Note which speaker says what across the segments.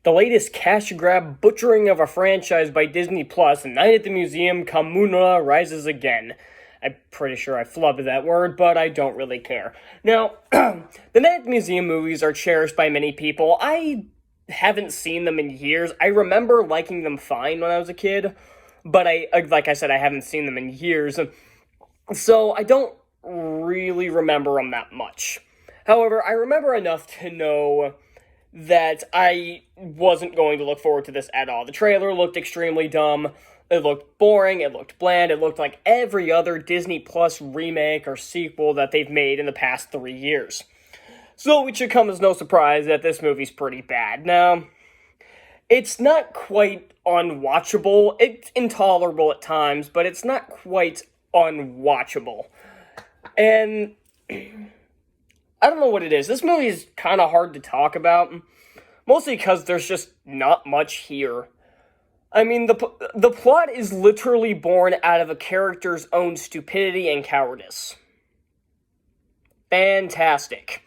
Speaker 1: The latest cash grab butchering of a franchise by Disney Plus, Night at the Museum, Kamuna rises again. I'm pretty sure I flubbed that word, but I don't really care. Now, the Night at the Museum movies are cherished by many people. I haven't seen them in years. I remember liking them fine when I was a kid, but like I said, I haven't seen them in years. So I don't really remember them that much. However, I remember enough to know that I wasn't going to look forward to this at all. The trailer looked extremely dumb. It looked boring. It looked bland. It looked like every other Disney Plus remake or sequel that they've made in the past 3 years. So it should come as no surprise that this movie's pretty bad. Now, it's not quite unwatchable. It's intolerable at times, but it's not quite unwatchable. And I don't know what it is. This movie is kind of hard to talk about, mostly because there's just not much here. I mean, the plot is literally born out of a character's own stupidity and cowardice. Fantastic.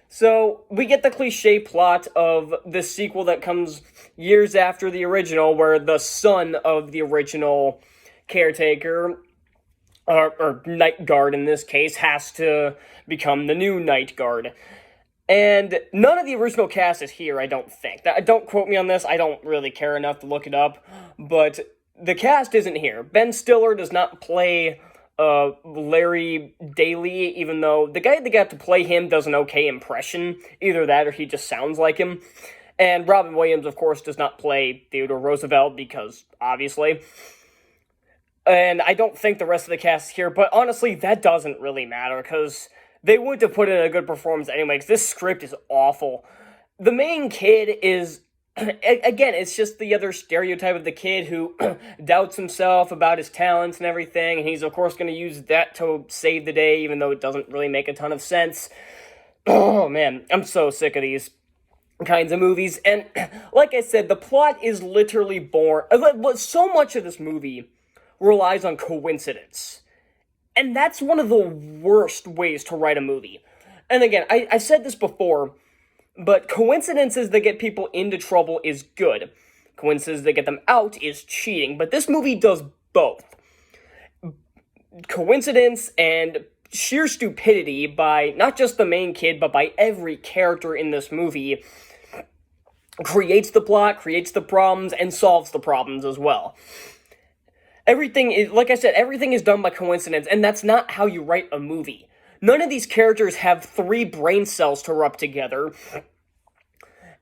Speaker 1: So, we get the cliche plot of the sequel that comes years after the original, where the son of the original caretaker, or night guard in this case, has to become the new night guard. And none of the original cast is here, I don't think. Don't quote me on this, I don't really care enough to look it up, but the cast isn't here. Ben Stiller does not play Larry Daly, even though the guy that got to play him does an okay impression. Either that or he just sounds like him. And Robin Williams, of course, does not play Theodore Roosevelt, because, obviously. And I don't think the rest of the cast is here, but honestly, that doesn't really matter, because they wouldn't have put in a good performance anyway, because this script is awful. The main kid is, again, it's just the other stereotype of the kid who doubts himself about his talents and everything, and he's, of course, going to use that to save the day, even though it doesn't really make a ton of sense. Oh, man, I'm so sick of these kinds of movies, and like I said, the plot is literally born. So much of this movie relies on coincidence. And that's one of the worst ways to write a movie. And again, I said this before, but coincidences that get people into trouble is good. Coincidences that get them out is cheating. But this movie does both. Coincidence and sheer stupidity by not just the main kid, but by every character in this movie creates the plot, creates the problems, and solves the problems as well. Everything is, like I said, everything is done by coincidence, and that's not how you write a movie. None of these characters have 3 brain cells to rub together,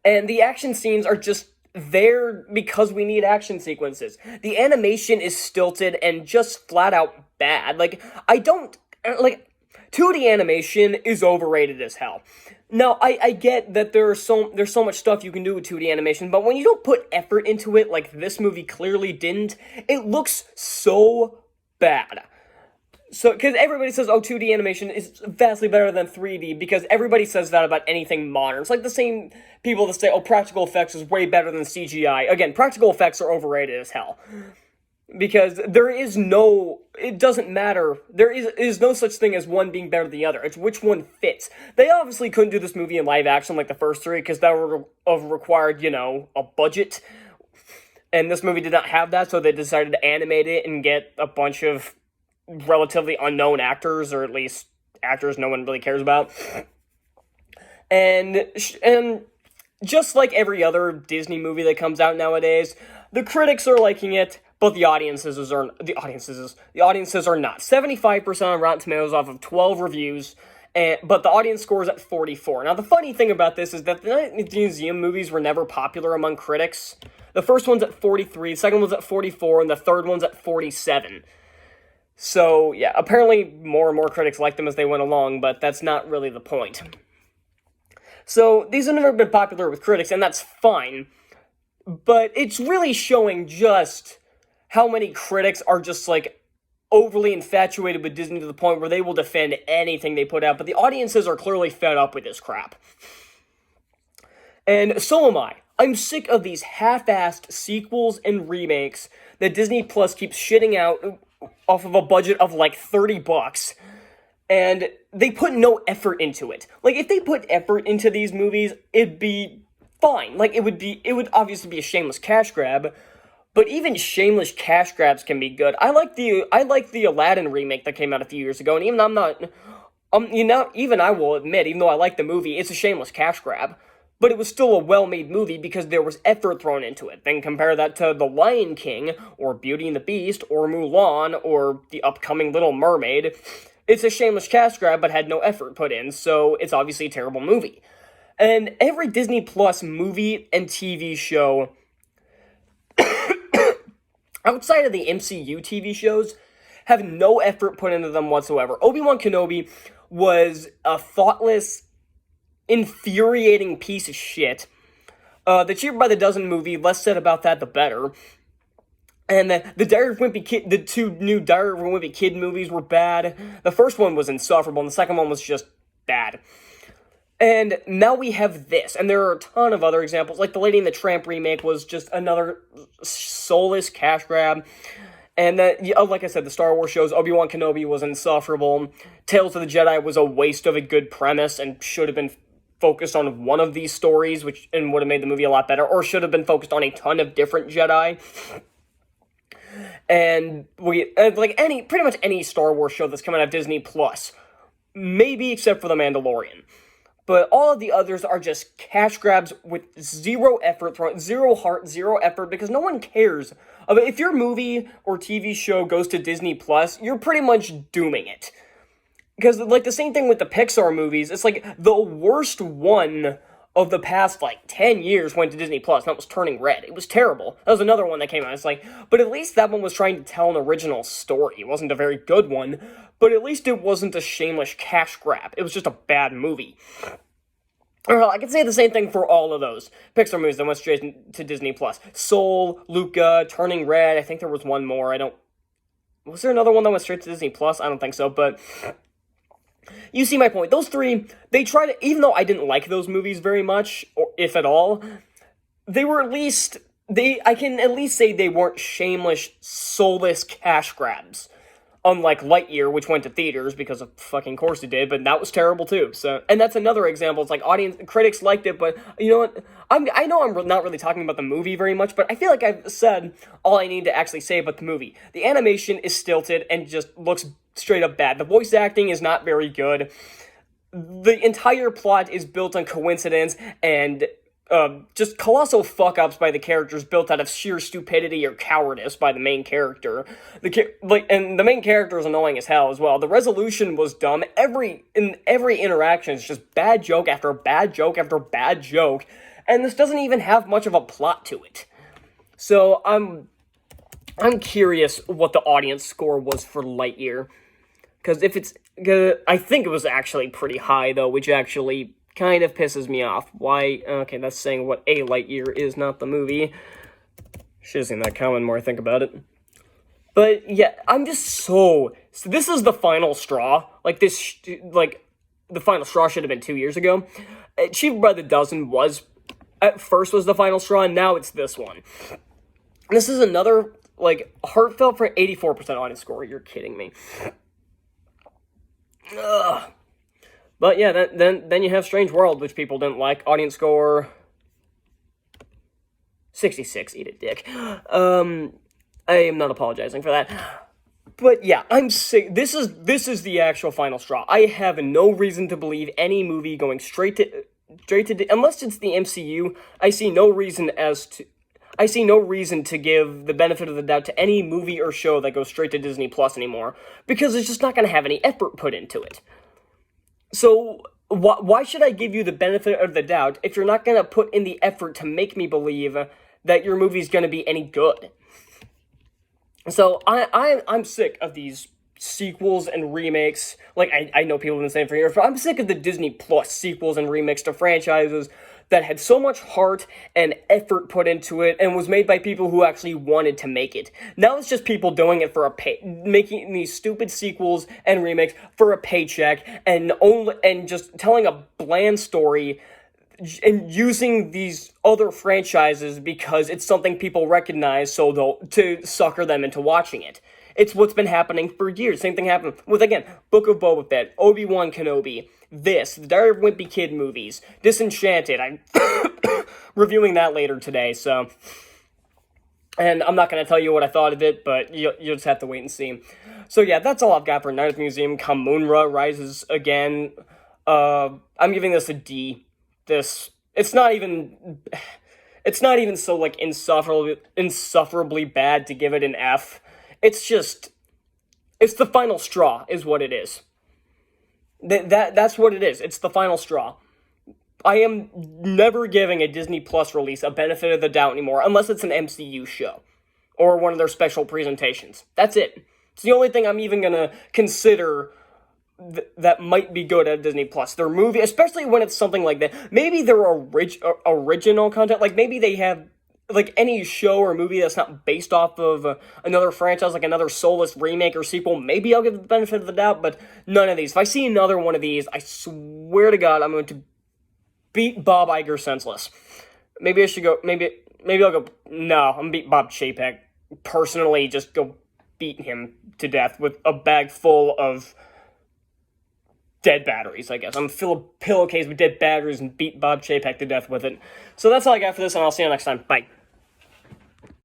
Speaker 1: and the action scenes are just there because we need action sequences. The animation is stilted and just flat out bad. 2D animation is overrated as hell. Now, I get that there's so much stuff you can do with 2D animation, but when you don't put effort into it like this movie clearly didn't, it looks so bad. So, because everybody says, oh, 2D animation is vastly better than 3D, because everybody says that about anything modern. It's like the same people that say, oh, practical effects is way better than CGI. Again, practical effects are overrated as hell. Because it doesn't matter, there is no such thing as one being better than the other, it's which one fits. They obviously couldn't do this movie in live action like the first 3, because that would have required, a budget, and this movie did not have that, so they decided to animate it and get a bunch of relatively unknown actors, or at least actors no one really cares about. And just like every other Disney movie that comes out nowadays, the critics are liking it, but the audiences are not. 75% on Rotten Tomatoes off of 12 reviews, but the audience score is at 44. Now, the funny thing about this is that the Night at the Museum movies were never popular among critics. The first one's at 43, the second one's at 44, and the third one's at 47. So, yeah, apparently more and more critics liked them as they went along, but that's not really the point. So, these have never been popular with critics, and that's fine, but it's really showing just how many critics are just, overly infatuated with Disney to the point where they will defend anything they put out, but the audiences are clearly fed up with this crap. And so am I. I'm sick of these half-assed sequels and remakes that Disney Plus keeps shitting out off of a budget of $30, and they put no effort into it. If they put effort into these movies, it'd be fine. Like, it would obviously be a shameless cash grab, but even shameless cash grabs can be good. I like the Aladdin remake that came out a few years ago, and even I'm not, even I will admit, even though I like the movie, it's a shameless cash grab. But it was still a well-made movie because there was effort thrown into it. Then compare that to The Lion King, or Beauty and the Beast, or Mulan, or the upcoming Little Mermaid. It's a shameless cash grab, but had no effort put in, so it's obviously a terrible movie. And every Disney Plus movie and TV show, outside of the MCU TV shows, have no effort put into them whatsoever. Obi-Wan Kenobi was a thoughtless, infuriating piece of shit. The Cheaper by the Dozen movie, less said about that, the better. And the Diary of Wimpy Kid, the two new Diary of Wimpy Kid movies were bad. The first one was insufferable, and the second one was just bad. And now we have this, and there are a ton of other examples, like the Lady and the Tramp remake was just another soulless cash grab. And like I said, the Star Wars shows, Obi-Wan Kenobi was insufferable. Tales of the Jedi was a waste of a good premise and should have been focused on one of these stories, and would have made the movie a lot better, or should have been focused on a ton of different Jedi. And pretty much any Star Wars show that's coming out of Disney Plus, maybe except for The Mandalorian. But all of the others are just cash grabs with zero effort, zero heart, zero effort, because no one cares. If your movie or TV show goes to Disney Plus, you're pretty much dooming it. Because, like, the same thing with the Pixar movies, it's like the worst one of the past, 10 years went to Disney Plus, and that was Turning Red. It was terrible. That was another one that came out. It's like, but at least that one was trying to tell an original story. It wasn't a very good one, but at least it wasn't a shameless cash grab. It was just a bad movie. I can say the same thing for all of those Pixar movies that went straight to Disney Plus. Soul, Luca, Turning Red, I think there was one more. Was there another one that went straight to Disney Plus? I don't think so, but you see my point. Those three, they try to, even though I didn't like those movies very much, or if at all, they were at least, I can at least say they weren't shameless, soulless cash grabs. Unlike Lightyear, which went to theaters, because of fucking course it did, but that was terrible too. So, and that's another example. It's like critics liked it, but you know what? I know I'm not really talking about the movie very much, but I feel like I've said all I need to actually say about the movie. The animation is stilted and just looks straight up bad. The voice acting is not very good. The entire plot is built on coincidence and just colossal fuck-ups by the characters built out of sheer stupidity or cowardice by the main character. And the main character is annoying as hell as well. The resolution was dumb. Every interaction is just bad joke after bad joke after bad joke, and this doesn't even have much of a plot to it. So I'm curious what the audience score was for Lightyear, because I think it was actually pretty high though, which actually kind of pisses me off. Why? Okay, that's saying what a Lightyear is, not the movie. Should have seen that coming more I think about it. But yeah, I'm just so this is the final straw. The final straw should have been 2 years ago. Cheaper by the Dozen at first was the final straw, and now it's this one. This is another, heartfelt for 84% audience score. You're kidding me. Ugh. But yeah, then you have Strange World, which people didn't like. Audience score 66. Eat a dick. I am not apologizing for that. But yeah, I'm sick. This is the actual final straw. I have no reason to believe any movie going straight to unless it's the MCU. I see no reason to give the benefit of the doubt to any movie or show that goes straight to Disney Plus anymore, because it's just not going to have any effort put into it. So, why should I give you the benefit of the doubt if you're not going to put in the effort to make me believe that your movie's going to be any good? So, I'm sick of these sequels and remakes. I know people have been saying for years, but I'm sick of the Disney Plus sequels and remakes to franchises that had so much heart and effort put into it and was made by people who actually wanted to make it. Now it's just people doing it for making these stupid sequels and remakes for a paycheck and just telling a bland story and using these other franchises because it's something people recognize, so to sucker them into watching it. It's what's been happening for years. Same thing happened with, again, Book of Boba Fett, Obi-Wan Kenobi, the Diary of Wimpy Kid movies, Disenchanted, reviewing that later today, so... And I'm not going to tell you what I thought of it, but you'll just have to wait and see. So yeah, that's all I've got for Night at the Museum. Kamunra rises again. I'm giving this a D. It's not even so, like, insufferably bad to give it an F. It's the final straw, is what it is. That's what it is. It's the final straw. I am never giving a Disney Plus release a benefit of the doubt anymore, unless it's an MCU show, or one of their special presentations. That's it. It's the only thing I'm even gonna consider that might be good at Disney Plus. Their movie, especially when it's something like that. Maybe their original content, like maybe they have, like, any show or movie that's not based off of another franchise, like another soulless remake or sequel, maybe I'll give it the benefit of the doubt, but none of these. If I see another one of these, I swear to God, I'm going to beat Bob Iger senseless. Maybe I should go, maybe I'll go, no, I'm gonna beat Bob Chapek. Personally, just go beat him to death with a bag full of dead batteries, I guess. I'm gonna fill a pillowcase with dead batteries and beat Bob Chapek to death with it. So that's all I got for this, and I'll see you next time. Bye.